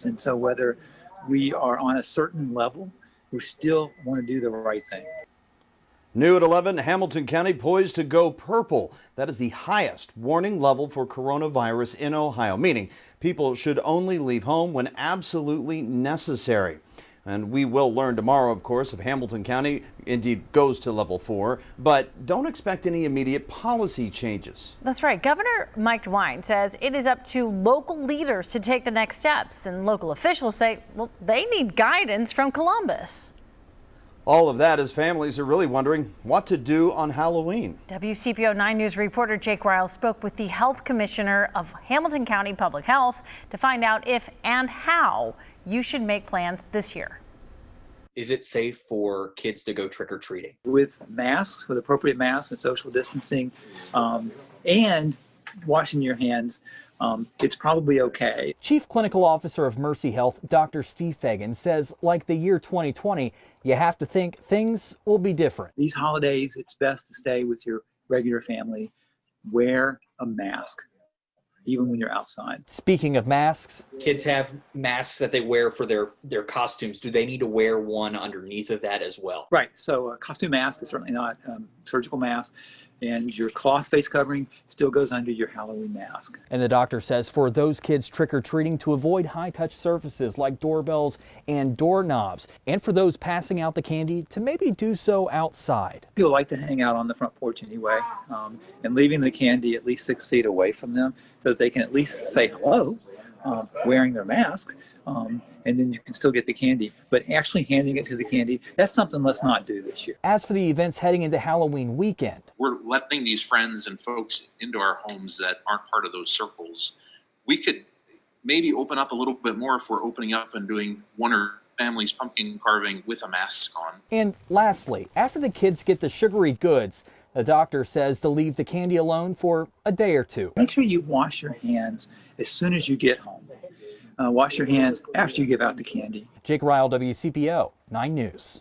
And so whether we are on a certain level, we still want to do the right thing. New at 11, Hamilton County poised to go purple. That is the highest warning level for coronavirus in Ohio, meaning people should only leave home when absolutely necessary. And we will learn tomorrow, of course, if Hamilton County indeed goes to level 4, but don't expect any immediate policy changes. That's right. Governor Mike DeWine says it is up to local leaders to take the next steps, and local officials say, well, they need guidance from Columbus. All of that as families are really wondering what to do on Halloween. WCPO 9 News reporter Jake Ryle spoke with the health commissioner of Hamilton County Public Health to find out if and how you should make plans this year. Is it safe for kids to go trick-or-treating? With masks, with appropriate masks and social distancing, and washing your hands, it's probably okay. Chief Clinical Officer of Mercy Health, Dr. Steve Feagins, says like the year 2020, you have to think things will be different. These holidays, it's best to stay with your regular family. Wear a mask, even when you're outside. Speaking of masks, Kids have masks that they wear for their costumes. Do they need to wear one underneath of that as well? Right. So a costume mask is certainly not surgical mask, and your cloth face covering still goes under your Halloween mask. and the doctor says for those kids trick-or-treating to avoid high-touch surfaces like doorbells and doorknobs, and for those passing out the candy to maybe do so outside. People like to hang out on the front porch anyway, and leaving the candy at least 6 feet away from them so that they can at least say hello, wearing their mask, and then you can still get the candy. But actually handing it to the candy, that's something let's not do this year. As for the events heading into Halloween weekend, we're letting these friends and folks into our homes that aren't part of those circles. We could maybe open up a little bit more if we're opening up and doing one or family's pumpkin carving with a mask on. and lastly, after the kids get the sugary goods, the doctor says to leave the candy alone for a day or two. Make sure you wash your hands as soon as you get home. Wash your hands after you give out the candy. Jake Ryle, WCPO 9 News.